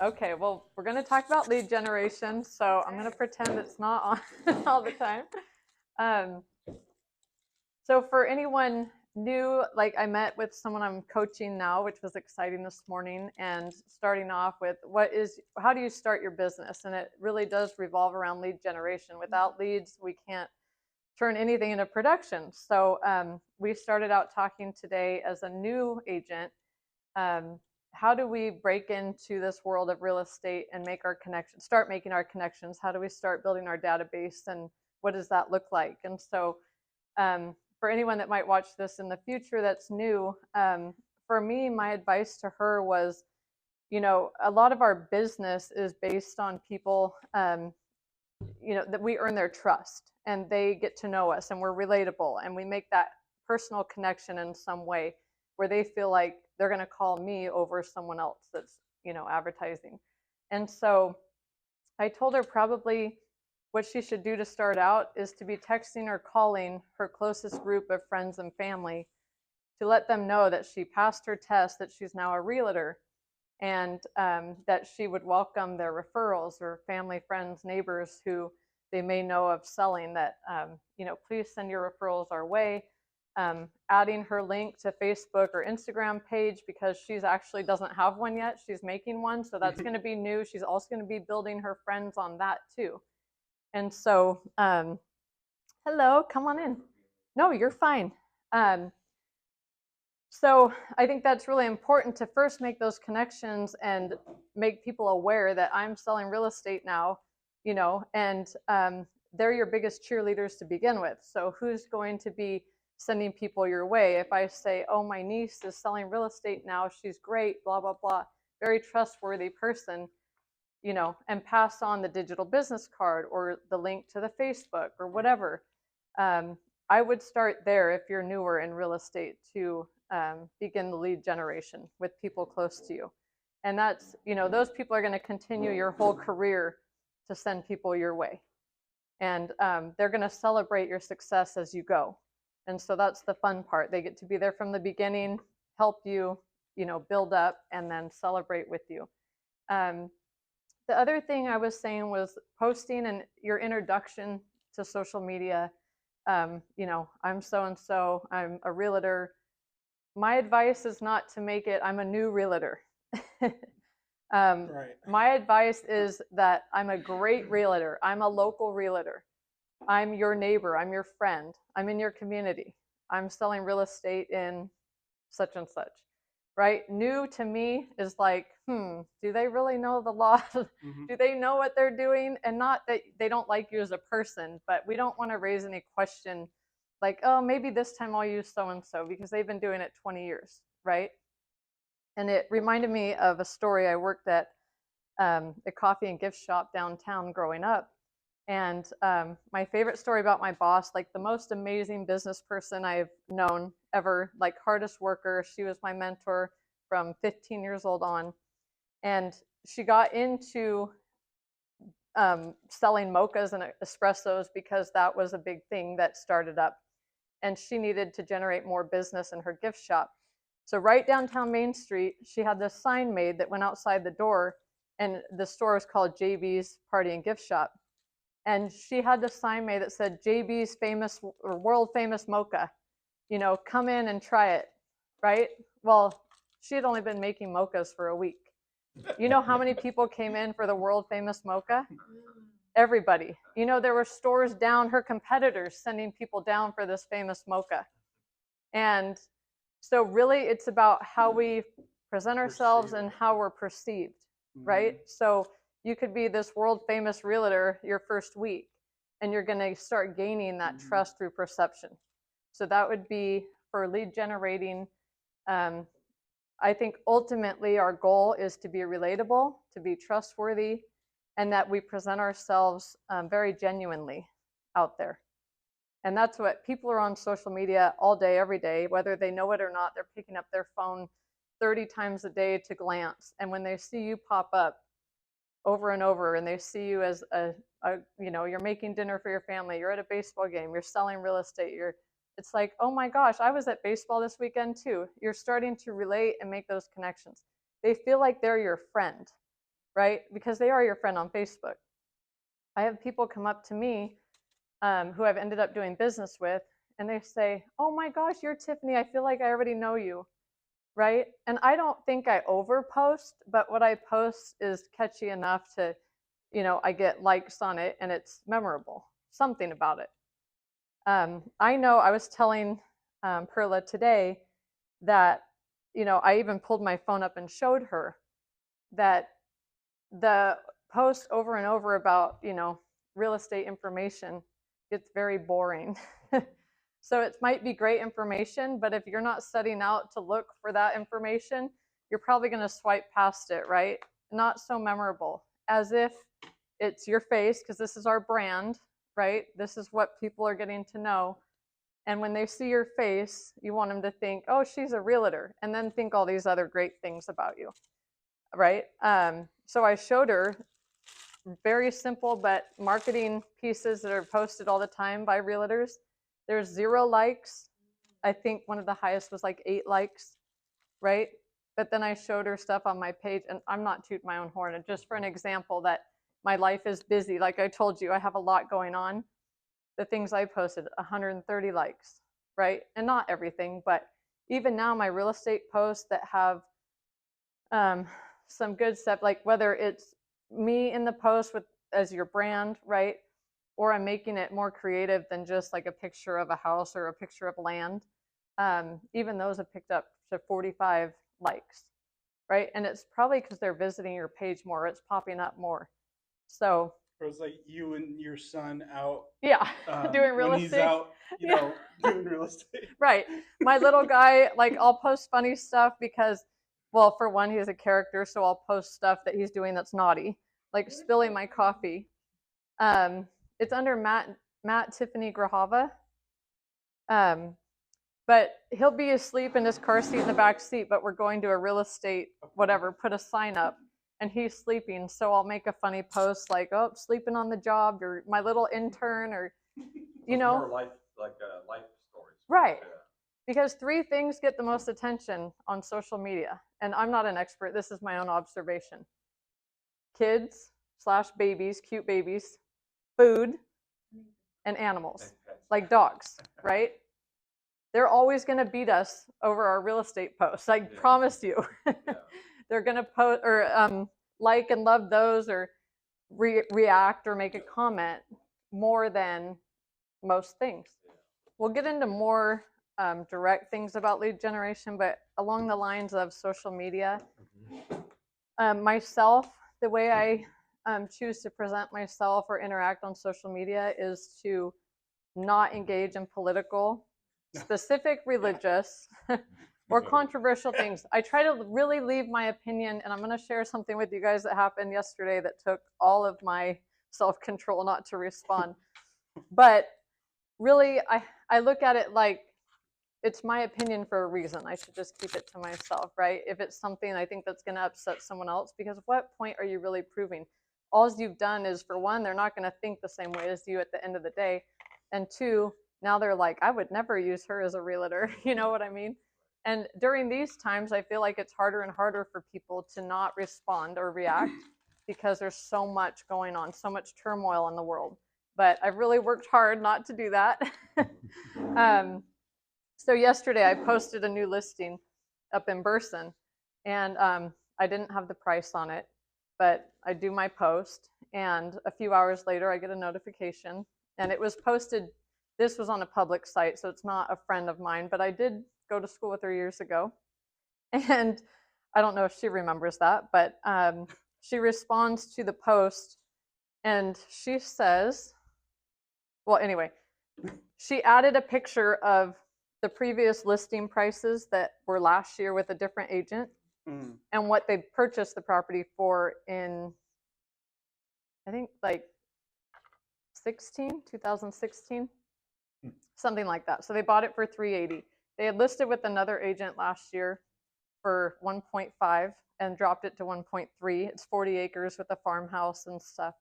Okay, well, we're going to talk about lead generation, so I'm going to pretend it's not on all the time. Um, so for anyone new, like I met with someone I'm coaching now, which was exciting this morning, and starting off with how do you start your business? And it really does revolve around lead generation. Without leads, we can't turn anything into production. So we started out talking today as a new agent. Um, how do we break into this world of real estate and make our connections, start making our connections? How do we start building our database, and what does that look like? And so for anyone that might watch this in the future that's new, for me, my advice to her was, a lot of our business is based on people, that we earn their trust and they get to know us and we're relatable and we make that personal connection in some way where they feel like they're going to call me over someone else that's, advertising. And so I told her probably what she should do to start out is to be texting or calling her closest group of friends and family to let them know that she passed her test, that she's now a realtor, and that she would welcome their referrals or family, friends, neighbors who they may know of selling, that, please send your referrals our way. Adding her link to Facebook or Instagram page because she's actually doesn't have one yet. She's making one, so that's going to be new. She's also going to be building her friends on that too. And so, hello, come on in. No, you're fine. So I think that's really important to first make those connections and make people aware that I'm selling real estate now, and they're your biggest cheerleaders to begin with. So who's going to be sending people your way? If I say, oh, my niece is selling real estate now, she's great, blah, blah, blah, very trustworthy person, and pass on the digital business card or the link to the Facebook or whatever. I would start there if you're newer in real estate to begin the lead generation with people close to you. And that's, those people are going to continue your whole career to send people your way. And they're going to celebrate your success as you go. And so that's the fun part. They get to be there from the beginning, help you, build up, and then celebrate with you. The other thing I was saying was posting and your introduction to social media. I'm so-and-so, I'm a realtor. My advice is not to make it, I'm a new realtor. Right. My advice is that I'm a great realtor. I'm a local realtor. I'm your neighbor. I'm your friend. I'm in your community. I'm selling real estate in such and such, right? New to me is like, do they really know the law? Mm-hmm. Do they know what they're doing? And not that they don't like you as a person, but we don't want to raise any question like, oh, maybe this time I'll use so-and-so because they've been doing it 20 years, right? And it reminded me of a story. I worked at a coffee and gift shop downtown growing up. And my favorite story about my boss, like the most amazing business person I've known ever, like hardest worker. She was my mentor from 15 years old on. And she got into selling mochas and espressos because that was a big thing that started up. And she needed to generate more business in her gift shop. So right downtown Main Street, she had this sign made that went outside the door, and the store is called JB's Party and Gift Shop. And she had this sign made that said JB's famous or world famous mocha, come in and try it, right? Well, she had only been making mochas for a week. You know how many people came in for the world famous mocha? Everybody. There were stores down, her competitors sending people down for this famous mocha. And so really it's about how we present ourselves and how we're perceived, right? So you could be this world famous realtor your first week, and you're going to start gaining that trust through perception. So that would be for lead generating. I think ultimately our goal is to be relatable, to be trustworthy, and that we present ourselves very genuinely out there. And that's what people are on social media all day, every day, whether they know it or not. They're picking up their phone 30 times a day to glance. And when they see you pop up over and over, and they see you as you're making dinner for your family, you're at a baseball game, you're selling real estate, it's like, oh my gosh, I was at baseball this weekend too. You're starting to relate and make those connections. They feel like they're your friend. right? Because they are your friend on Facebook. I have people come up to me who I've ended up doing business with, and they say, oh my gosh, you're Tiffany. I feel like I already know you, right? And I don't think I overpost, but what I post is catchy enough to, I get likes on it and it's memorable, something about it. I know I was telling Perla today that, I even pulled my phone up and showed her that the post over and over about, real estate information gets very boring. So it might be great information, but if you're not setting out to look for that information, you're probably going to swipe past it, right? Not so memorable, as if it's your face, because this is our brand, right? This is what people are getting to know. And when they see your face, you want them to think, oh, she's a realtor, and then think all these other great things about you, right? So I showed her very simple but marketing pieces that are posted all the time by realtors. There's 0 likes. I think one of the highest was like 8 likes, right? But then I showed her stuff on my page, and I'm not tooting my own horn, and just for an example that my life is busy. Like I told you, I have a lot going on. The things I posted, 130 likes, right? And not everything, but even now my real estate posts that have some good stuff, like whether it's me in the post with as your brand, right? Or I'm making it more creative than just like a picture of a house or a picture of land. Even those have picked up to 45 likes, right? And it's probably because they're visiting your page more. It's popping up more. So Or it's like you and your son out. Yeah, doing real when estate. He's out, doing real estate. Right. My little guy, like I'll post funny stuff because, well, for one, he's a character, so I'll post stuff that he's doing that's naughty, like spilling my coffee. It's under Matt Tiffany Grijalva. But he'll be asleep in his car seat in the back seat, but we're going to a real estate, whatever, put a sign up, and he's sleeping. So I'll make a funny post like, oh, sleeping on the job, or my little intern, or, More life, life stories. Right. Because 3 things get the most attention on social media. And I'm not an expert. This is my own observation. Kids / babies, cute babies, food, and animals, like dogs, right? They're always going to beat us over our real estate posts. I promise you. They're going to post or like and love those, or react or make a comment more than most things. We'll get into more direct things about lead generation, but along the lines of social media, myself, the way I choose to present myself or interact on social media is to not engage in political, specific religious, or controversial things. I try to really leave my opinion, and I'm going to share something with you guys that happened yesterday that took all of my self-control not to respond. But really, I look at it like it's my opinion for a reason. I should just keep it to myself, right? If it's something I think that's going to upset someone else, because what point are you really proving? All you've done is, for one, they're not going to think the same way as you at the end of the day. And 2, now they're like, I would never use her as a realtor. You know what I mean? And during these times, I feel like it's harder and harder for people to not respond or react because there's so much going on, so much turmoil in the world. But I've really worked hard not to do that. So yesterday I posted a new listing up in Burson, and I didn't have the price on it, but I do my post, and a few hours later I get a notification, and it was posted. This was on a public site, so it's not a friend of mine, but I did go to school with her years ago, and I don't know if she remembers that, but she responds to the post, and she says, well, anyway, she added a picture of the previous listing prices that were last year with a different agent, and what they purchased the property for in, I think, like 2016, something like that. So they bought it for $380,000. They had listed with another agent last year for 1.5 and dropped it to 1.3. It's 40 acres with a farmhouse and stuff.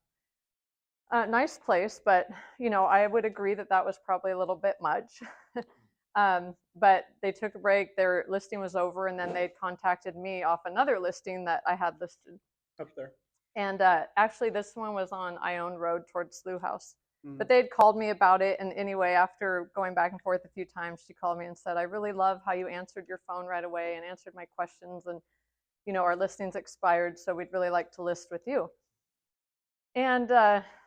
Nice place, but I would agree that that was probably a little bit much. But they took a break. Their listing was over, and then they contacted me off another listing that I had listed up there. And actually, this one was on Ione Road towards Slough House. Mm. But they had called me about it, and anyway, after going back and forth a few times, she called me and said, I really love how you answered your phone right away and answered my questions, and our listings expired, so we'd really like to list with you. And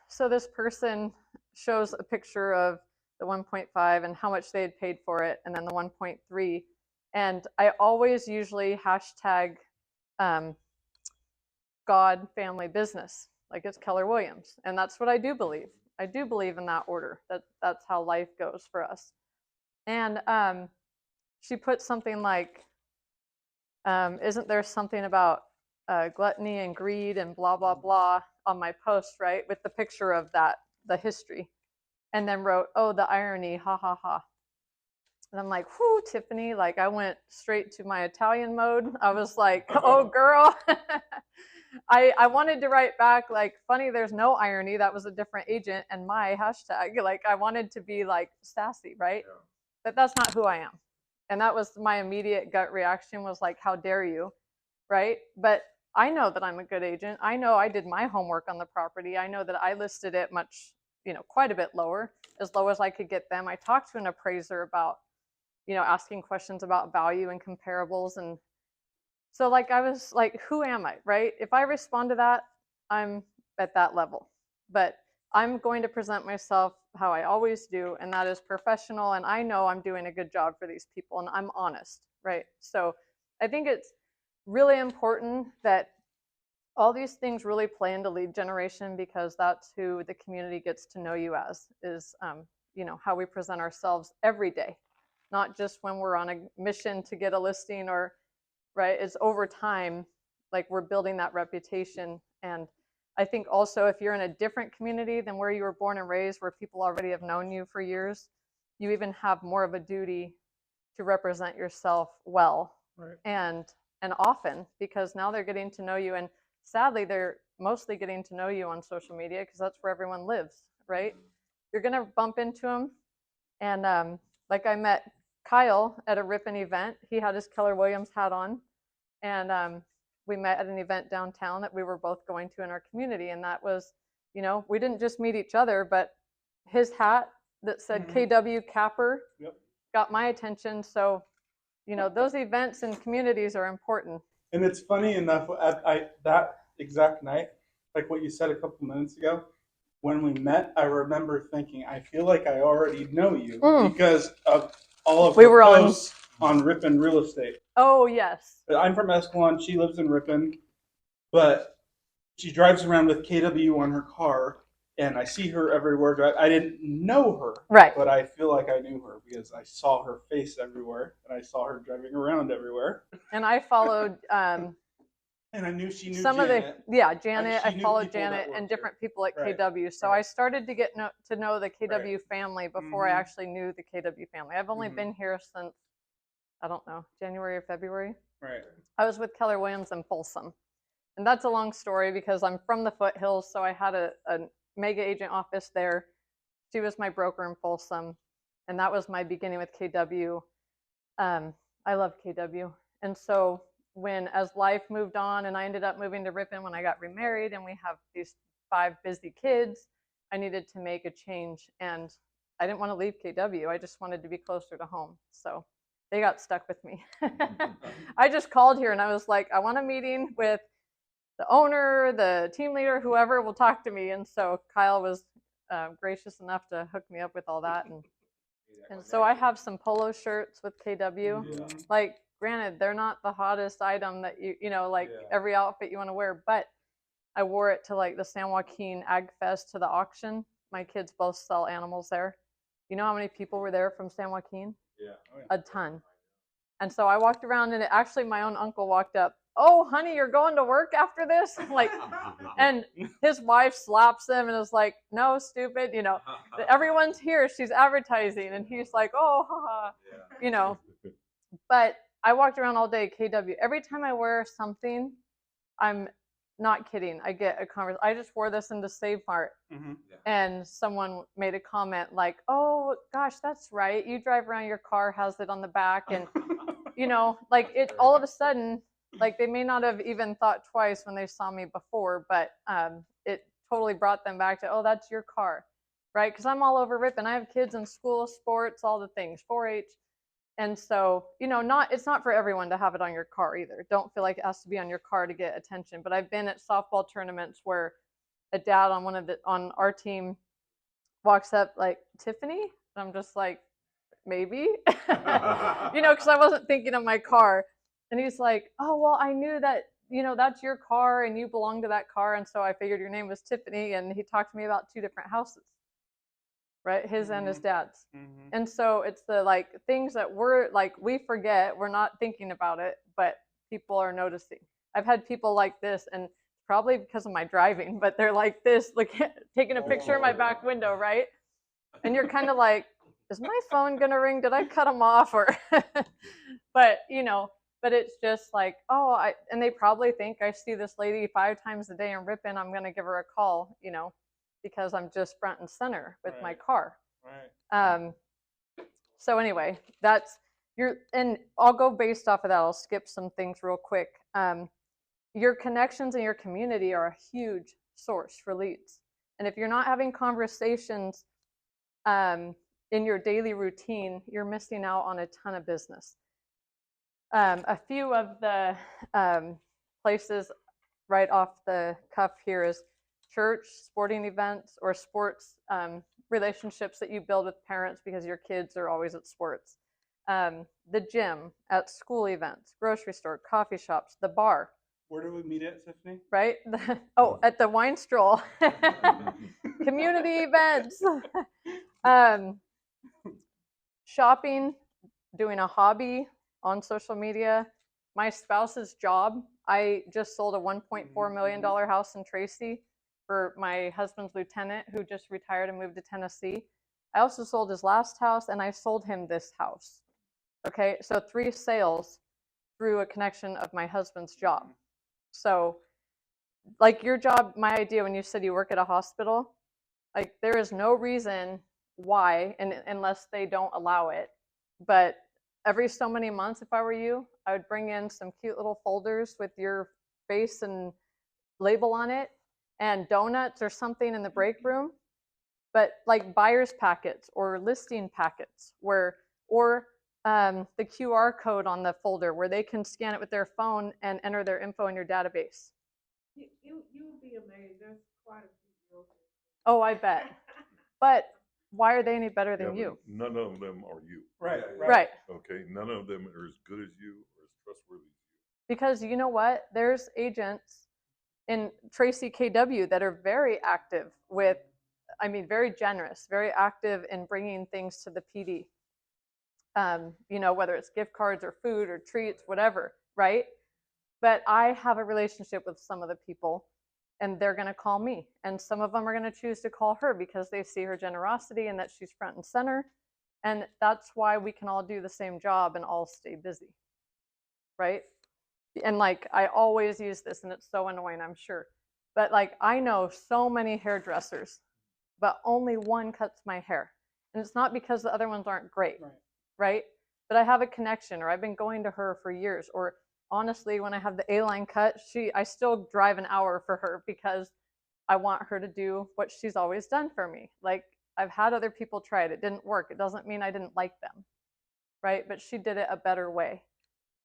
so this person shows a picture of the 1.5 and how much they had paid for it, and then the 1.3. And I always usually hashtag God, family, business, like it's Keller Williams. And that's what I do believe. I do believe in that order. That's how life goes for us. And she put something like, isn't there something about gluttony and greed and blah, blah, blah on my post, right? With the picture of that, the history. And then wrote, oh, the irony, ha, ha, ha. And I'm like, whoo, Tiffany, like I went straight to my Italian mode. I was like, oh, girl. I wanted to write back like, funny, there's no irony. That was a different agent and my hashtag. Like I wanted to be like sassy, right? Yeah. But that's not who I am. And that was my immediate gut reaction was like, how dare you, right? But I know that I'm a good agent. I know I did my homework on the property. I know that I listed it much, quite a bit lower, as low as I could get them. I talked to an appraiser about, asking questions about value and comparables. And so like, I was like, who am I, right? If I respond to that, I'm at that level. But I'm going to present myself how I always do, and that is professional. And I know I'm doing a good job for these people, and I'm honest, right? So I think it's really important that all these things really play into lead generation, because that's who the community gets to know you as, is how we present ourselves every day, not just when we're on a mission to get a listing, or right, it's over time, like we're building that reputation. And I think also if you're in a different community than where you were born and raised, where people already have known you for years, you even have more of a duty to represent yourself well, right. and often, because now they're getting to know you. And sadly, they're mostly getting to know you on social media, because that's where everyone lives, right? You're going to bump into them. And like I met Kyle at a Ripon event. He had his Keller Williams hat on. And we met at an event downtown that we were both going to in our community. And that was, we didn't just meet each other, but his hat that said KW Capper got my attention. So, those events and communities are important. And it's funny enough, that exact night, like what you said a couple minutes ago, when we met, I remember thinking, I feel like I already know you because of all of the posts on Ripon Real Estate. Oh, yes. I'm from Escalon. She lives in Ripon, but she drives around with KW on her car, and I see her everywhere. I didn't know her, right? But I feel like I knew her because I saw her face everywhere, and I saw her driving around everywhere. And I followed. And I knew she knew some Janet. Janet. I followed Janet and different people at KW. So I started to get to know the KW family before I actually knew the KW family. I've only been here since, I don't know, January or February. Right. I was with Keller Williams in Folsom. And that's a long story because I'm from the foothills. So I had a mega agent office there. She was my broker in Folsom. And that was my beginning with KW. I love KW. And so as life moved on and I ended up moving to Ripon when I got remarried, and we have these 5 busy kids, I needed to make a change. And I didn't want to leave KW. I just wanted to be closer to home. So they got stuck with me. I just called here and I was like, I want a meeting with the owner, the team leader, whoever will talk to me. And so Kyle was gracious enough to hook me up with all that. And so I have some polo shirts with KW. Yeah. Like, granted, they're not the hottest item that every outfit you want to wear, but I wore it to like the San Joaquin Ag Fest, to the auction. My kids both sell animals there. You know how many people were there from San Joaquin? Yeah. Oh, yeah. A ton. And so I walked around, and actually my own uncle walked up. Oh, honey, you're going to work after this? Like, and his wife slaps him and is like, no, stupid, everyone's here. She's advertising. And he's like, oh, haha, But I walked around all day, KW. Every time I wear something, I'm not kidding. I get a conversation. I just wore this into Save Mart. And someone made a comment like, oh, gosh, that's right. You drive around, your car has it on the back. And, like it all of a sudden, Like they may not have even thought twice when they saw me before, but it totally brought them back to, oh, that's your car, right? Because I'm all over Ripon. I have kids in school, sports, all the things, 4-H. And so, it's not for everyone to have it on your car either. Don't feel like it has to be on your car to get attention. But I've been at softball tournaments where a dad on our team walks up like, Tiffany? And I'm just like, maybe, because I wasn't thinking of my car. And he's like, oh, well, I knew that, that's your car and you belong to that car. And so I figured your name was Tiffany. And he talked to me about 2 different houses, right? His and his dad's. Mm-hmm. And so it's the like things that we forget, we're not thinking about it, but people are noticing. I've had people like this, and probably because of my driving, but they're like this, like taking a picture of my back window, right? And you're kind of like, is my phone gonna ring? Did I cut them off? Or but it's just like, and they probably think I see this lady 5 times a day in Ripon, I'm gonna give her a call, because I'm just front and center with my car. Right. So anyway, and I'll go based off of that. I'll skip some things real quick. Your connections in your community are a huge source for leads. And if you're not having conversations in your daily routine, you're missing out on a ton of business. A few of the places right off the cuff here is church, sporting events, or sports relationships that you build with parents because your kids are always at sports. The gym, at school events, grocery store, coffee shops, the bar. Where do we meet at, Tiffany? Right? At the wine stroll. Community events. Shopping, doing a hobby on social media. My spouse's job. I just sold a $1.4 million house in Tracy for my husband's lieutenant who just retired and moved to Tennessee. I also sold his last house, and I sold him this house. Okay, so 3 sales through a connection of my husband's job. So, like your job, my idea when you said you work at a hospital, like there is no reason why, and unless they don't allow it, but every so many months, if I were you, I would bring in some cute little folders with your face and label on it, and donuts or something in the break room, but like buyer's packets or listing packets or the QR code on the folder where they can scan it with their phone and enter their info in your database. You would be amazed. There's quite a few girls. Oh, I bet. But why are they any better than you? None of them are you. Right. Okay, none of them are as good as you or as trustworthy as you. Because you know what? There's agents in Tracy KW that are very active very generous, very active in bringing things to the PD. Whether it's gift cards or food or treats, whatever, right? But I have a relationship with some of the people, and they're going to call me. And some of them are going to choose to call her because they see her generosity and that she's front and center. And that's why we can all do the same job and all stay busy, right? And like, I always use this, and it's so annoying, I'm sure. But like, I know so many hairdressers, but only one cuts my hair. And it's not because the other ones aren't great, right? But I have a connection, or I've been going to her for years. Or honestly, when I have the A-line cut, I still drive an hour for her because I want her to do what she's always done for me. Like, I've had other people try it. It didn't work. It doesn't mean I didn't like them, right? But she did it a better way.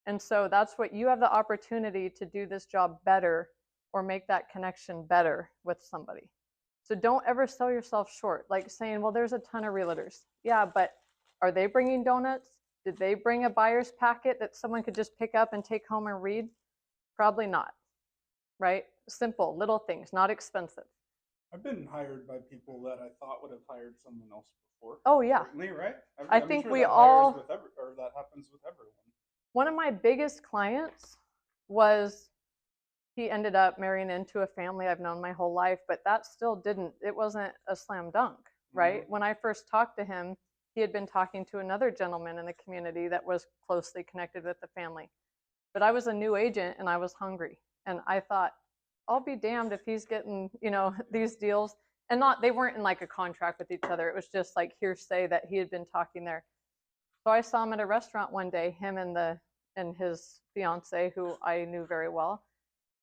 And so that's what you have the opportunity to do this job better or make that connection better with somebody. So don't ever sell yourself short, like saying, well, there's a ton of realtors. Yeah, but are they bringing donuts? Did they bring a buyer's packet that someone could just pick up and take home and read? Probably not, right? Simple, little things, not expensive. I've been hired by people that I thought would have hired someone else before. Oh, yeah. Certainly, right? I think we all... that happens with everyone. One of my biggest clients was, he ended up marrying into a family I've known my whole life, but that still it wasn't a slam dunk, right? Mm-hmm. When I first talked to him, he had been talking to another gentleman in the community that was closely connected with the family. But I was a new agent and I was hungry. And I thought, I'll be damned if he's getting, these deals. And they weren't in like a contract with each other. It was just like hearsay that he had been talking there. So I saw him at a restaurant one day, him and the and his fiance, who I knew very well.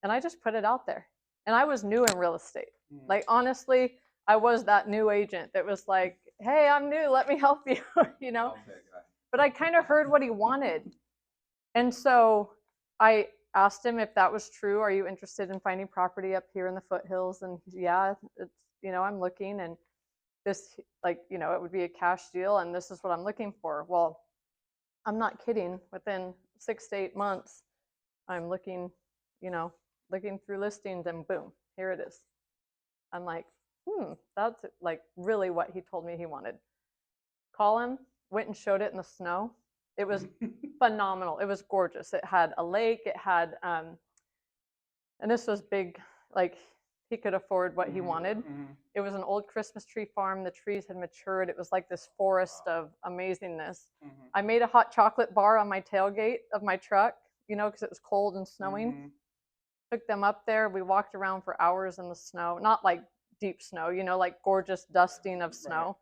And I just put it out there. And I was new in real estate. Like, honestly, I was that new agent that was like, hey, I'm new, let me help you, you know? But I kind of heard what he wanted. And so I asked him if that was true. Are you interested in finding property up here in the foothills? And yeah, it's, you know, I'm looking, and this, like, you know, it would be a cash deal, and this is what I'm looking for. Well, I'm not kidding. Within 6 to 8 months, I'm looking, you know, looking through listings, and boom, here it is. I'm like, that's like really what he told me he wanted. Call him, went and showed it in the snow. It was phenomenal. It was gorgeous. It had a lake. It had, and this was big, like he could afford what he wanted. It was an old Christmas tree farm. The trees had matured. It was like this forest of amazingness. I made a hot chocolate bar on my tailgate of my truck, you know, because it was cold and snowing. Took them up there. We walked around for hours in the snow, not like deep snow, you know, like gorgeous dusting of snow.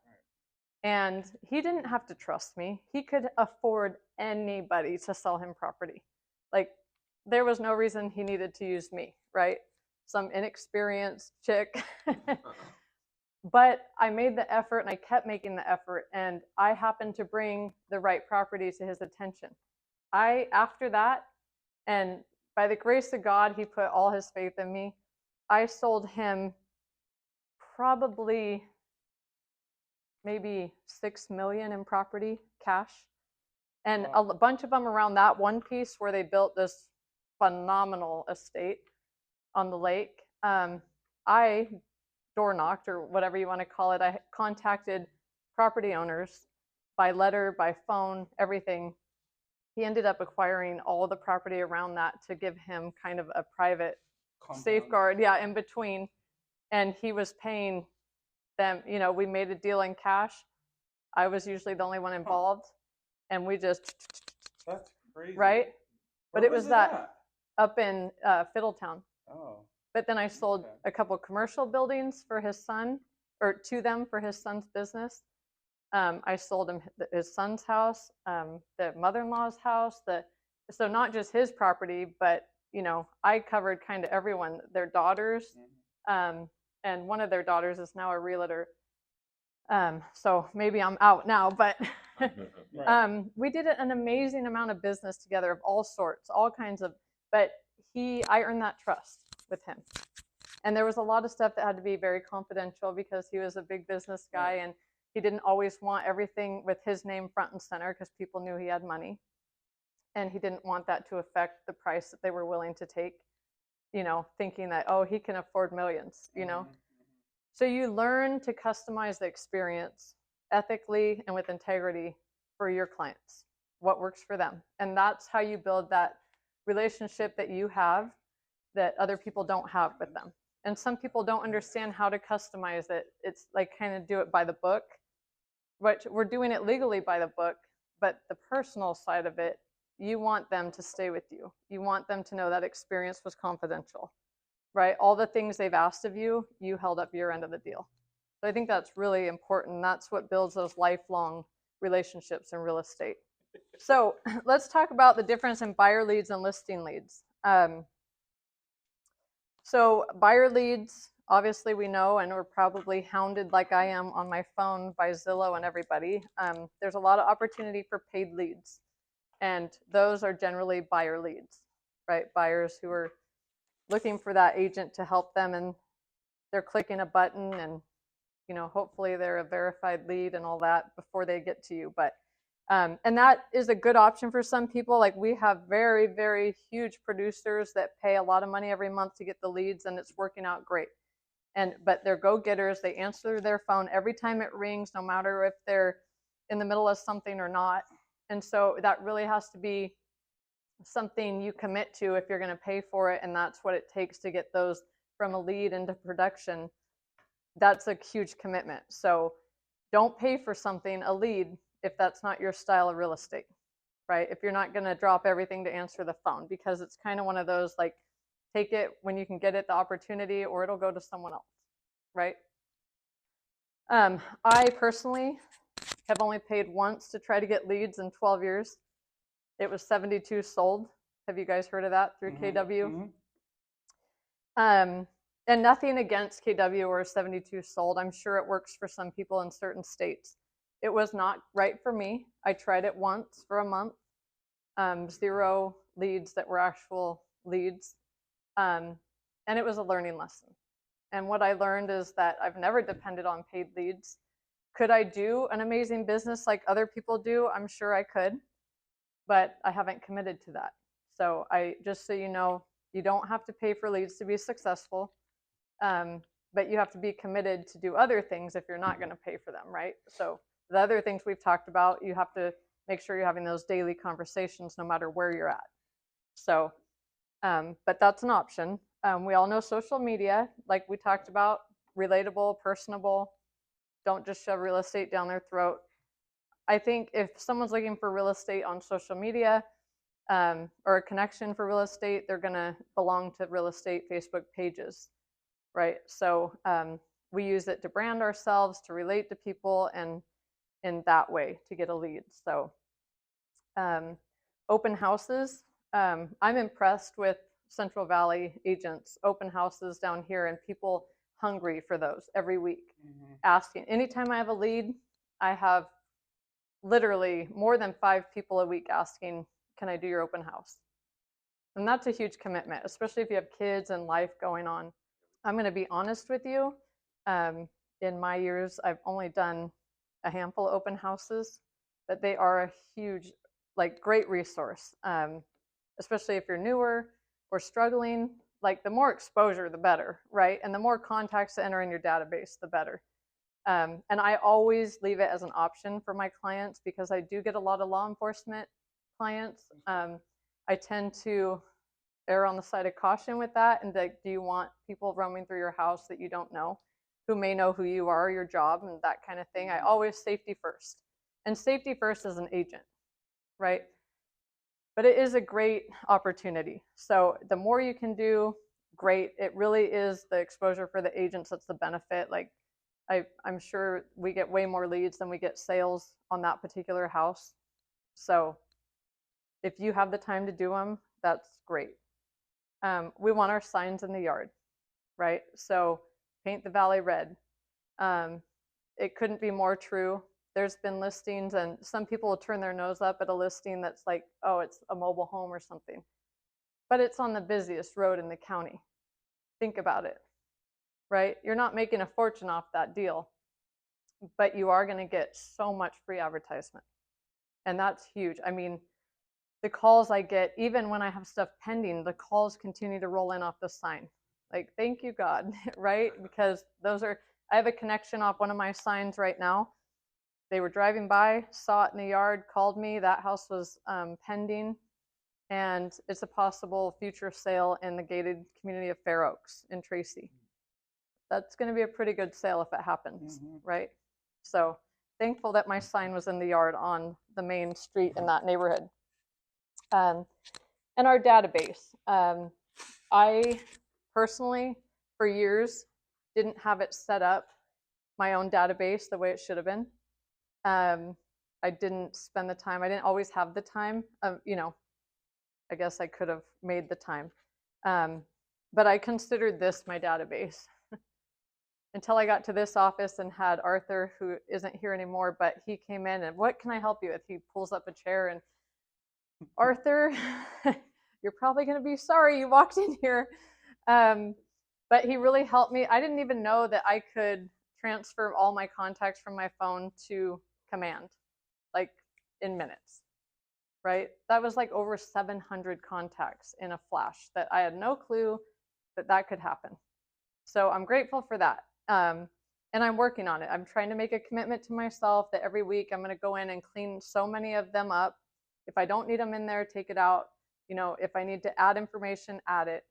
And he didn't have to trust me. He could afford anybody to sell him property. Like, there was no reason he needed to use me, right? Some inexperienced chick. But I made the effort, and I kept making the effort, and I happened to bring the right property to his attention. After that, and by the grace of God, he put all his faith in me. I sold him probably maybe $6 million in property cash, and a bunch of them around that one piece where they built this phenomenal estate on the lake. I door knocked, or whatever you want to call it. I contacted property owners by letter, by phone, everything. He ended up acquiring all the property around that to give him kind of a private safeguard, in between. And he was paying them, you know, we made a deal in cash. I was usually the only one involved, and we just, that's crazy, right? But Where it was that up in Fiddletown. Oh. But then I sold a couple commercial buildings for his son, or to them for his son's business. I sold him his son's house, the mother-in-law's house, so not just his property, but, you know, I covered kind of everyone, their daughters, and one of their daughters is now a realtor. So maybe I'm out now, but we did an amazing amount of business together of all sorts, all kinds of, but I earned that trust with him. And there was a lot of stuff that had to be very confidential because he was a big business guy, and he didn't always want everything with his name front and center because people knew he had money. And he didn't want that to affect the price that they were willing to take, you know, thinking that, oh, he can afford millions, you know. So you learn to customize the experience ethically and with integrity for your clients, what works for them. And that's how you build that relationship that you have that other people don't have with them. And some people don't understand how to customize it. It's like kind of do it by the book, which we're doing it legally by the book, but the personal side of it, you want them to stay with you. You want them to know that experience was confidential, right? All the things they've asked of you, you held up your end of the deal. So I think that's really important. That's what builds those lifelong relationships in real estate. So let's talk about the difference in buyer leads and listing leads. So buyer leads, obviously we know, and we're probably hounded like I am on my phone by Zillow and everybody. There's a lot of opportunity for paid leads, and those are generally buyer leads, right? Buyers who are looking for that agent to help them, and they're clicking a button, and, you know, hopefully they're a verified lead and all that before they get to you. But and that is a good option for some people. Like, we have very, very huge producers that pay a lot of money every month to get the leads, and it's working out great. But they're go-getters. They answer their phone every time it rings, no matter if they're in the middle of something or not. And so that really has to be something you commit to if you're going to pay for it, and that's what it takes to get those from a lead into production. That's a huge commitment. So don't pay for something, a lead, if that's not your style of real estate, right? If you're not going to drop everything to answer the phone, because it's kind of one of those, like, take it when you can get it, the opportunity, or it'll go to someone else, right? I personally have only paid once to try to get leads in 12 years. It was 72 sold. Have you guys heard of that through KW? Mhm. And nothing against KW or 72 sold. I'm sure it works for some people in certain states. It was not right for me. I tried it once for a month. 0 leads that were actual leads. And it was a learning lesson. And what I learned is that I've never depended on paid leads. Could I do an amazing business like other people do? I'm sure I could, but I haven't committed to that. So just so you know, you don't have to pay for leads to be successful, but you have to be committed to do other things if you're not going to pay for them, right? So the other things we've talked about, you have to make sure you're having those daily conversations no matter where you're at. So, but that's an option. We all know social media, like we talked about, relatable, personable. Don't just shove real estate down their throat. I think if someone's looking for real estate on social media or a connection for real estate, they're going to belong to real estate Facebook pages, right? So we use it to brand ourselves, to relate to people, and in that way to get a lead. So open houses. I'm impressed with Central Valley agents, open houses down here, and people hungry for those every week. Asking. Anytime I have a lead, I have literally more than 5 people a week asking, can I do your open house? And that's a huge commitment, especially if you have kids and life going on. I'm going to be honest with you. In my years, I've only done a handful of open houses, but they are a huge, like, great resource, especially if you're newer or struggling. Like, the more exposure, the better, right? And the more contacts to enter in your database, the better. And I always leave it as an option for my clients because I do get a lot of law enforcement clients. I tend to err on the side of caution with that. And like, do you want people roaming through your house that you don't know, who may know who you are, your job, and that kind of thing? I always safety first. And safety first as an agent, right? But it is a great opportunity. So the more you can do, great. It really is the exposure for the agents that's the benefit. Like, I'm sure we get way more leads than we get sales on that particular house. So if you have the time to do them, that's great. We want our signs in the yard, right? So paint the valley red. It couldn't be more true. There's been listings, and some people will turn their nose up at a listing that's like, oh, it's a mobile home or something. But it's on the busiest road in the county. Think about it, right? You're not making a fortune off that deal, but you are going to get so much free advertisement. And that's huge. I mean, the calls I get, even when I have stuff pending, the calls continue to roll in off the sign. Like, thank you, God, right? Because I have a connection off one of my signs right now. They were driving by, saw it in the yard, called me. That house was pending, and it's a possible future sale in the gated community of Fair Oaks in Tracy. That's going to be a pretty good sale if it happens, right? So thankful that my sign was in the yard on the main street in that neighborhood. And our database. I personally, for years, didn't have it set up, my own database, the way it should have been. I didn't spend the time. I didn't always have the time. I guess I could have made the time. But I considered this my database until I got to this office and had Arthur, who isn't here anymore, but he came in and, what can I help you with? He pulls up a chair and, Arthur, you're probably going to be sorry you walked in here. But he really helped me. I didn't even know that I could transfer all my contacts from my phone to command, like in minutes, right? That was like over 700 contacts in a flash that I had no clue that could happen. So I'm grateful for that. And I'm working on it. I'm trying to make a commitment to myself that every week I'm going to go in and clean so many of them up. If I don't need them in there, take it out. If I need to add information, add it.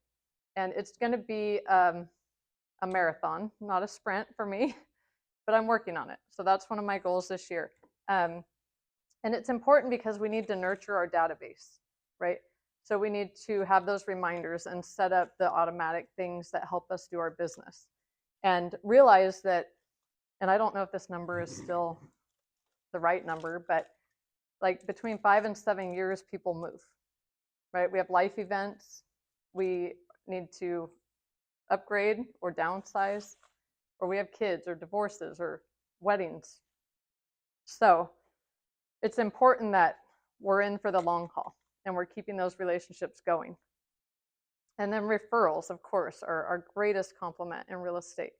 And it's going to be a marathon, not a sprint for me, but I'm working on it. So that's one of my goals this year. And it's important because we need to nurture our database, right? So we need to have those reminders and set up the automatic things that help us do our business. And realize that, and I don't know if this number is still the right number, but like between 5 and 7 years, people move, right? We have life events. We need to upgrade or downsize, or we have kids or divorces or weddings. So it's important that we're in for the long haul and we're keeping those relationships going. And then referrals, of course, are our greatest compliment in real estate.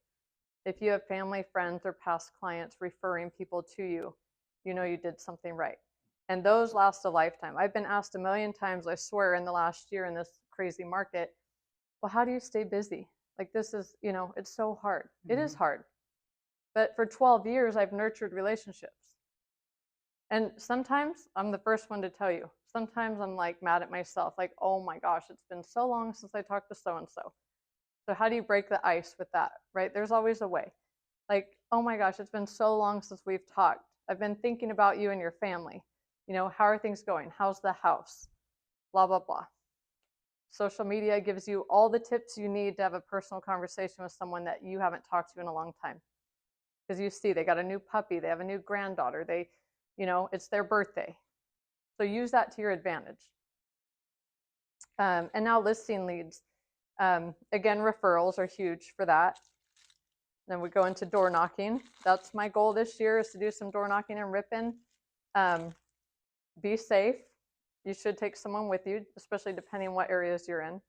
If you have family, friends, or past clients referring people to you, you know you did something right. And those last a lifetime. I've been asked a million times, I swear, in the last year in this crazy market, well, how do you stay busy? Like this is, you know, it's so hard. It is hard. But for 12 years, I've nurtured relationships. And sometimes I'm the first one to tell you. Sometimes I'm like mad at myself, like, oh my gosh, it's been so long since I talked to so-and-so. So how do you break the ice with that, right? There's always a way. Like, oh my gosh, it's been so long since we've talked. I've been thinking about you and your family. You know, how are things going? How's the house? Blah, blah, blah. Social media gives you all the tips you need to have a personal conversation with someone that you haven't talked to in a long time. Because you see, they got a new puppy, they have a new granddaughter, they, you know, it's their birthday. So use that to your advantage. And now listing leads. Again, referrals are huge for that. Then we go into door knocking. That's my goal this year, is to do some door knocking and ripping. Be safe. You should take someone with you, especially depending on what areas you're in.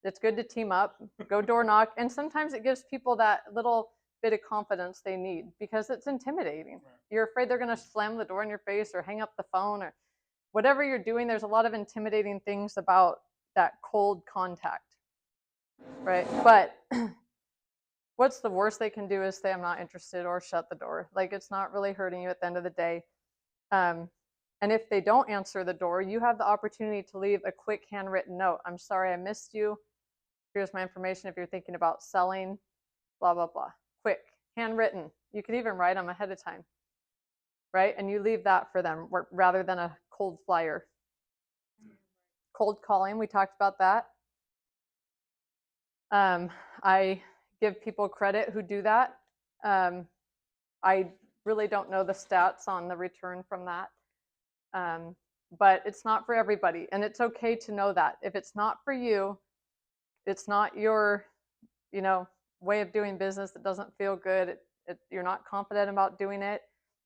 It's good to team up, go door knock. And sometimes it gives people that little bit of confidence they need, because it's intimidating. You're afraid they're going to slam the door in your face or hang up the phone or whatever you're doing. There's a lot of intimidating things about that cold contact, right? But what's the worst they can do is say, I'm not interested, or shut the door. Like, it's not really hurting you at the end of the day. And if they don't answer the door, you have the opportunity to leave a quick handwritten note. I'm sorry I missed you. Here's my information if you're thinking about selling, blah, blah, blah. Quick, handwritten. You could even write them ahead of time, right? And you leave that for them rather than a cold flyer. Cold calling, we talked about that. I give people credit who do that. I really don't know the stats on the return from that. But it's not for everybody, and it's okay to know that. If it's not for you, it's not your, you know, way of doing business, that doesn't feel good, you're not confident about doing it,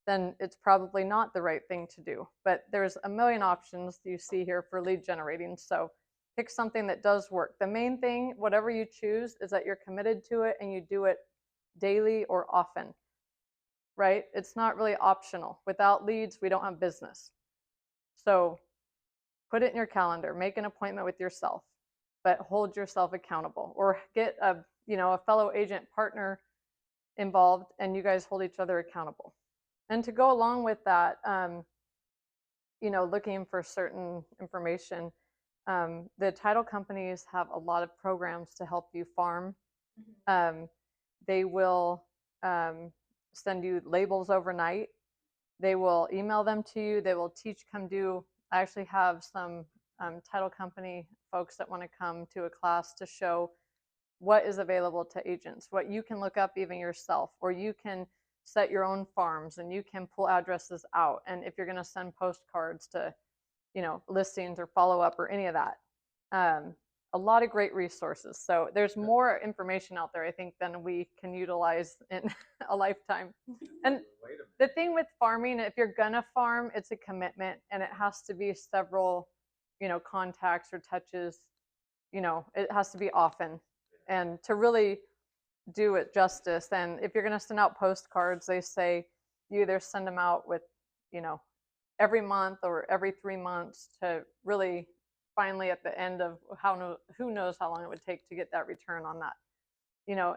then it's probably not the right thing to do. But there's a million options you see here for lead generating, so pick something that does work. The main thing, whatever you choose, is that you're committed to it and you do it daily or often, right? It's not really optional. Without leads, we don't have business. So put it in your calendar, make an appointment with yourself, but hold yourself accountable, or get a fellow agent partner involved, and you guys hold each other accountable. And to go along with that, looking for certain information, the title companies have a lot of programs to help you farm. They will send you labels overnight. They will email them to you. They will teach, come do. I actually have some title company folks that want to come to a class to show what is available to agents, what you can look up even yourself, or you can set your own farms and you can pull addresses out. And if you're going to send postcards to, listings or follow up or any of that, a lot of great resources. So there's more information out there, I think, than we can utilize in a lifetime. And the thing with farming, if you're gonna farm, it's a commitment, and it has to be several, contacts or touches. It has to be often, and to really do it justice. And if you're gonna send out postcards, they say you either send them out with, every month or every 3 months, to really finally at the end of who knows how long it would take to get that return on that.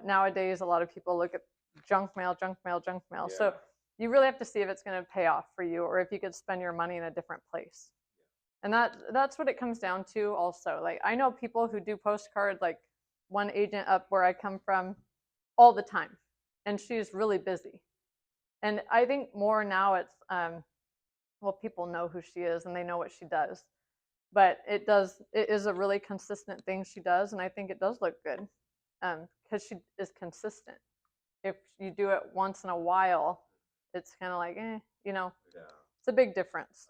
Nowadays a lot of people look at junk mail. Yeah. So you really have to see if it's going to pay off for you, or if you could spend your money in a different place. And that's what it comes down to also. Like, I know people who do postcards, like one agent up where I come from, all the time, and she's really busy. And I think more now it's people know who she is and they know what she does. But it is a really consistent thing she does, and I think it does look good, because she is consistent. If you do it once in a while, it's kind of like, it's a big difference.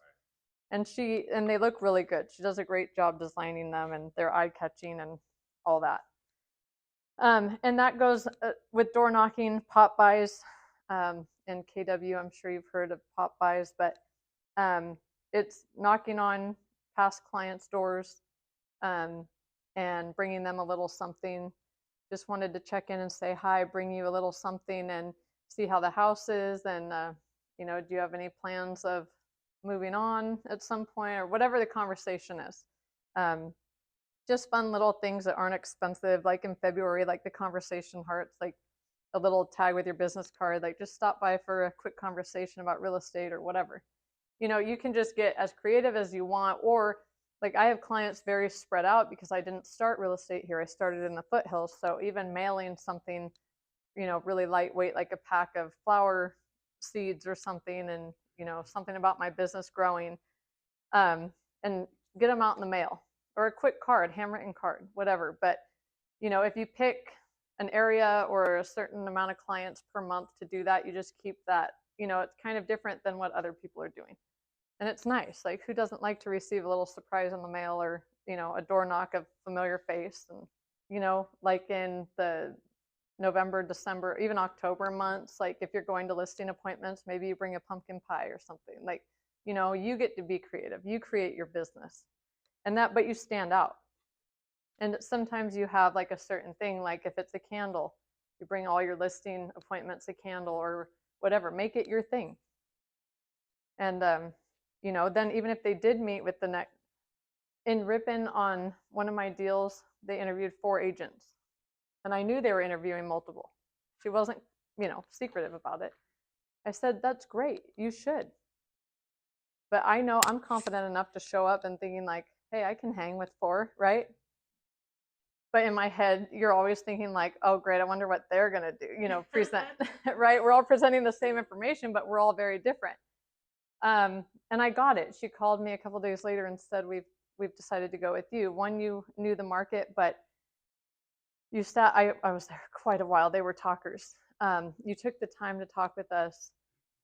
And they look really good. She does a great job designing them, and they're eye-catching and all that. And that goes with door knocking, pop buys. In KW, I'm sure you've heard of pop buys, but it's knocking on past clients' doors and bringing them a little something. Just wanted to check in and say hi, bring you a little something, and see how the house is, and do you have any plans of moving on at some point, or whatever the conversation is. Just fun little things that aren't expensive, like in February, like the conversation hearts, like a little tag with your business card, like just stop by for a quick conversation about real estate or whatever. You can just get as creative as you want, or like I have clients very spread out because I didn't start real estate here. I started in the foothills. So even mailing something, really lightweight, like a pack of flower seeds or something, and, something about my business growing, and get them out in the mail, or a quick card, handwritten card, whatever. But, if you pick an area or a certain amount of clients per month to do that, you just keep that, it's kind of different than what other people are doing. And it's nice. Like, who doesn't like to receive a little surprise in the mail, or, a door knock of familiar face? And, like in the November, December, even October months, like if you're going to listing appointments, maybe you bring a pumpkin pie or something. Like, you get to be creative. You create your business. But you stand out. And sometimes you have like a certain thing, like if it's a candle, you bring all your listing appointments a candle or whatever, make it your thing. And, then even if they did meet with the next, in Ripon on one of my deals, they interviewed 4 agents. And I knew they were interviewing multiple. She wasn't, secretive about it. I said, that's great. You should. But I know I'm confident enough to show up and thinking like, hey, I can hang with 4, right? But in my head, you're always thinking like, oh, great, I wonder what they're going to do, present, right? We're all presenting the same information, but we're all very different. And I got it. She called me a couple days later and said, we've decided to go with you. One, you knew the market, but you sat, I was there quite a while. They were talkers. You took the time to talk with us.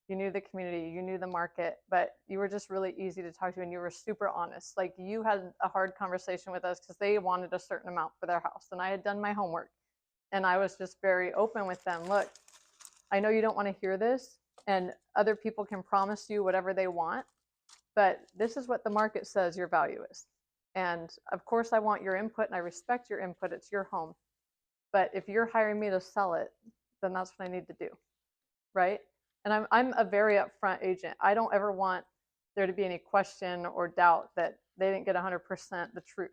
You knew the community, you knew the market, but you were just really easy to talk to, and you were super honest. Like, you had a hard conversation with us because they wanted a certain amount for their house, and I had done my homework, and I was just very open with them. Look, I know you don't want to hear this, and other people can promise you whatever they want, but this is what the market says your value is. And of course I want your input, and I respect your input. It's your home. But if you're hiring me to sell it, then that's what I need to do, right? And I'm a very upfront agent. I don't ever want there to be any question or doubt that they didn't get 100% the truth,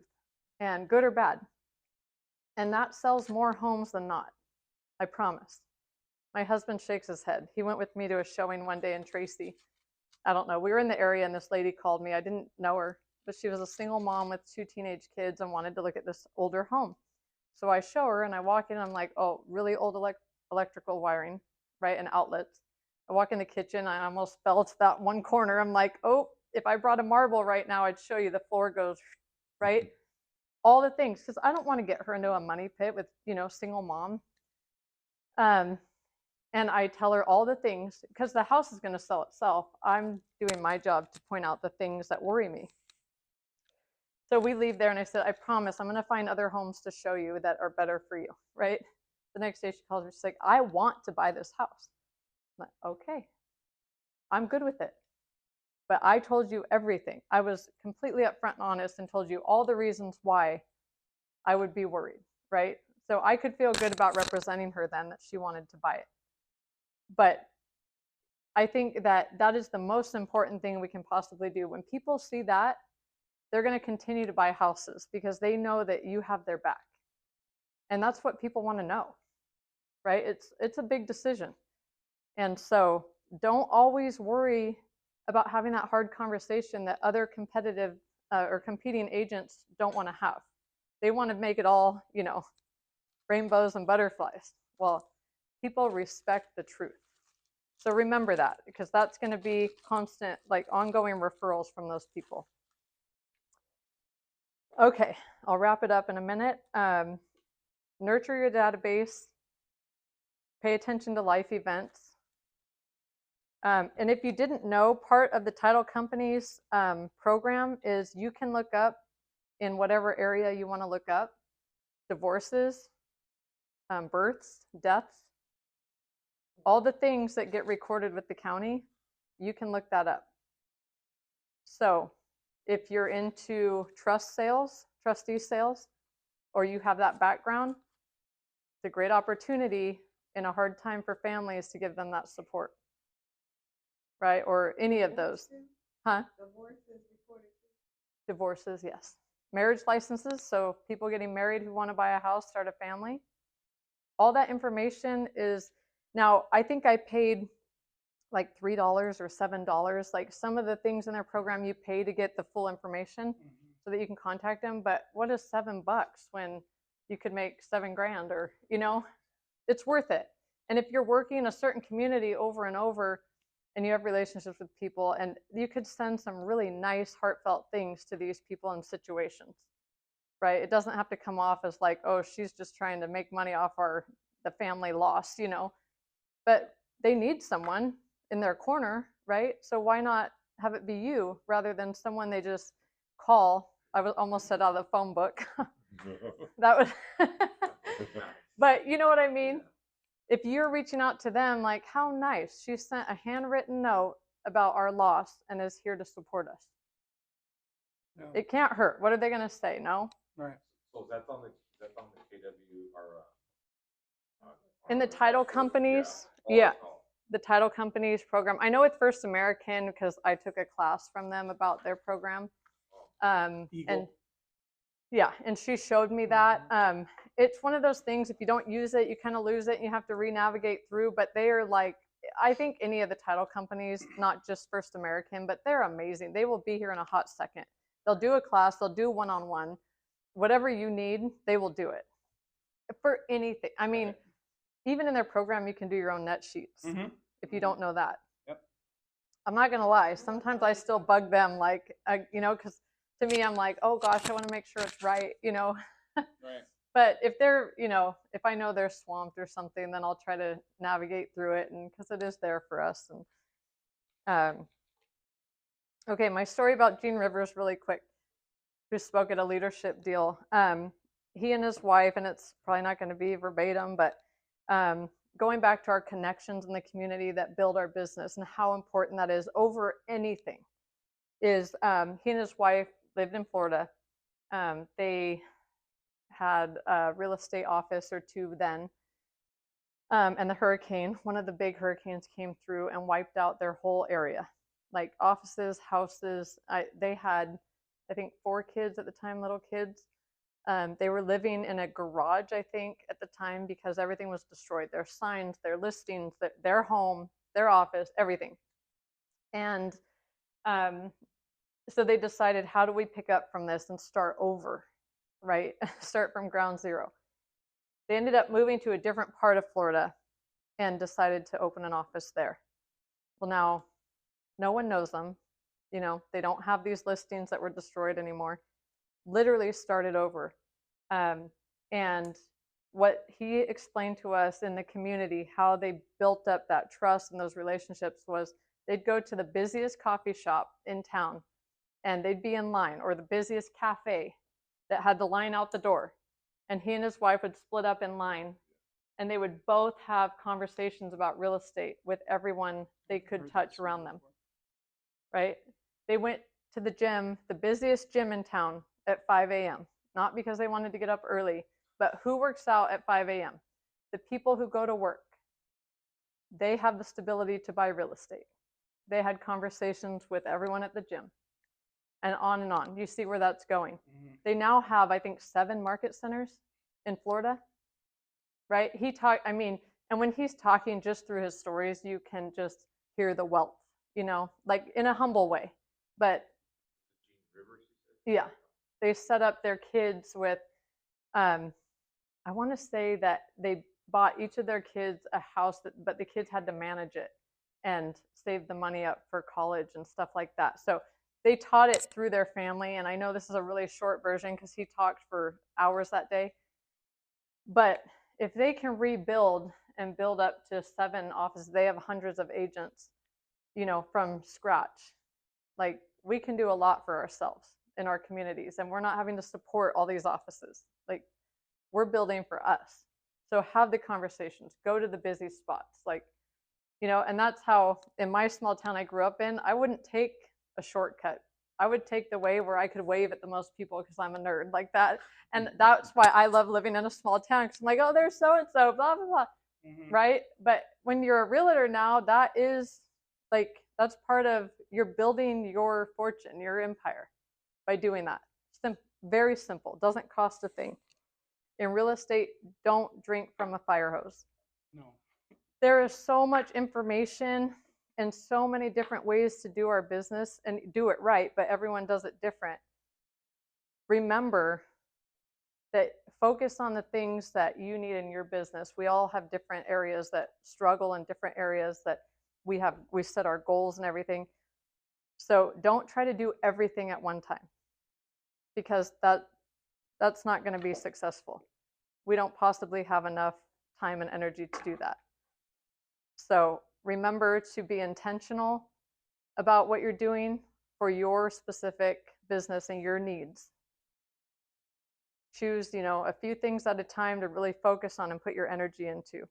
and good or bad. And that sells more homes than not, I promise. My husband shakes his head. He went with me to a showing one day in Tracy. I don't know. We were in the area, and this lady called me. I didn't know her, but she was a single mom with 2 teenage kids and wanted to look at this older home. So I show her, and I walk in, and I'm like, oh, really old electrical wiring, right, and outlets. I walk in the kitchen, I almost fell to that one corner. I'm like, oh, if I brought a marble right now, I'd show you the floor goes, right? All the things, because I don't want to get her into a money pit with, single mom. And I tell her all the things, because the house is going to sell itself. I'm doing my job to point out the things that worry me. So we leave there, and I said, I promise I'm going to find other homes to show you that are better for you, right? The next day she calls me, she's like, I want to buy this house. I'm like, okay, I'm good with it. But I told you everything. I was completely upfront and honest and told you all the reasons why I would be worried, right? So I could feel good about representing her then, that she wanted to buy it. But I think that is the most important thing we can possibly do. When people see that, they're going to continue to buy houses because they know that you have their back. And that's what people want to know, right? It's a big decision. And so don't always worry about having that hard conversation that other competitive or competing agents don't want to have. They want to make it all, rainbows and butterflies. Well, people respect the truth. So remember that, because that's going to be constant, like ongoing referrals from those people. Okay, I'll wrap it up in a minute. Nurture your database. Pay attention to life events. And if you didn't know, part of the title company's program is you can look up in whatever area you want to look up divorces, births, deaths, all the things that get recorded with the county, you can look that up. So if you're into trustee sales, or you have that background, it's a great opportunity in a hard time for families to give them that support, right? Or any of those. Huh? Divorces recorded. Divorces, yes. Marriage licenses, so people getting married who want to buy a house, start a family. All that information is, now I think I paid like $3 or $7. Like some of the things in their program you pay to get the full information so that you can contact them. But what is $7 when you could make $7 grand, or, it's worth it. And if you're working in a certain community over and over and you have relationships with people, and you could send some really nice, heartfelt things to these people in situations, right? It doesn't have to come off as like, oh, she's just trying to make money off the family loss, but they need someone in their corner, right? So why not have it be you rather than someone they just call? I almost said out of the phone book. That was, but you know what I mean? If you're reaching out to them, like, how nice, she sent a handwritten note about our loss and is here to support us. Yeah. It can't hurt. What are they going to say? No? Right. So that's on the KW or In the title companies, Oh, yeah. oh. The title companies program. I know with First American because I took a class from them about their program. And yeah, and she showed me that. It's one of those things, if you don't use it, you kind of lose it and you have to re-navigate through. But they are like, I think any of the title companies, not just First American, but they're amazing. They will be here in a hot second. They'll do a class, they'll do one-on-one. Whatever you need, they will do it. For anything. I mean, even in their program, you can do your own net sheets if you don't know that. Yep. I'm not going to lie. Sometimes I still bug them, like, because to me, I'm like, oh gosh, I want to make sure it's right, Right. But if they're, if I know they're swamped or something, then I'll try to navigate through it, and because it is there for us. And okay, my story about Gene Rivers, really quick, who spoke at a leadership deal. He and his wife, and it's probably not going to be verbatim, but going back to our connections in the community that build our business and how important that is over anything, is he and his wife lived in Florida. They had a real estate office or two then. And one of the big hurricanes came through and wiped out their whole area, like offices, houses. They had, I think, 4 kids at the time, little kids. They were living in a garage, I think, at the time because everything was destroyed. Their signs, their listings, their home, their office, everything. And so they decided, how do we pick up from this and start over, right? Start from ground zero. They ended up moving to a different part of Florida and decided to open an office there. Well, now no one knows them. They don't have these listings that were destroyed anymore. Literally started over. And what he explained to us in the community, how they built up that trust and those relationships, was they'd go to the busiest coffee shop in town and they'd be in line, or the busiest cafe that had the line out the door. And he and his wife would split up in line and they would both have conversations about real estate with everyone they could touch around them, right? They went to the gym, the busiest gym in town, at 5 a.m., not because they wanted to get up early, but who works out at 5 a.m.? The people who go to work. They have the stability to buy real estate. They had conversations with everyone at the gym, and on and on. You see where that's going. They now have, I think, 7 market centers in Florida, right? And when he's talking just through his stories, you can just hear the wealth, like in a humble way. But yeah, they set up their kids with, I want to say that they bought each of their kids a house, but the kids had to manage it and save the money up for college and stuff like that. So they taught it through their family. And I know this is a really short version because he talked for hours that day. But if they can rebuild and build up to 7 offices, they have hundreds of agents. from scratch. Like, we can do a lot for ourselves in our communities, and we're not having to support all these offices. Like, we're building for us. So have the conversations, go to the busy spots. Like, and that's how, in my small town I grew up in, I wouldn't take a shortcut. I would take the way where I could wave at the most people because I'm a nerd like that. And that's why I love living in a small town, because I'm like, oh, there's so-and-so, blah, blah, blah. Right? But when you're a realtor now, that is like, that's part of, you're building your fortune, your empire by doing that. Very simple. Doesn't cost a thing. In real estate, don't drink from a fire hose. No. There is so much information and so many different ways to do our business and do it right, but everyone does it different. Remember that focus on the things that you need in your business. We all have different areas that struggle and different areas that we set our goals and everything. So don't try to do everything at one time, because that's not going to be successful. We don't possibly have enough time and energy to do that. So remember to be intentional about what you're doing for your specific business and your needs. Choose, a few things at a time to really focus on and put your energy into.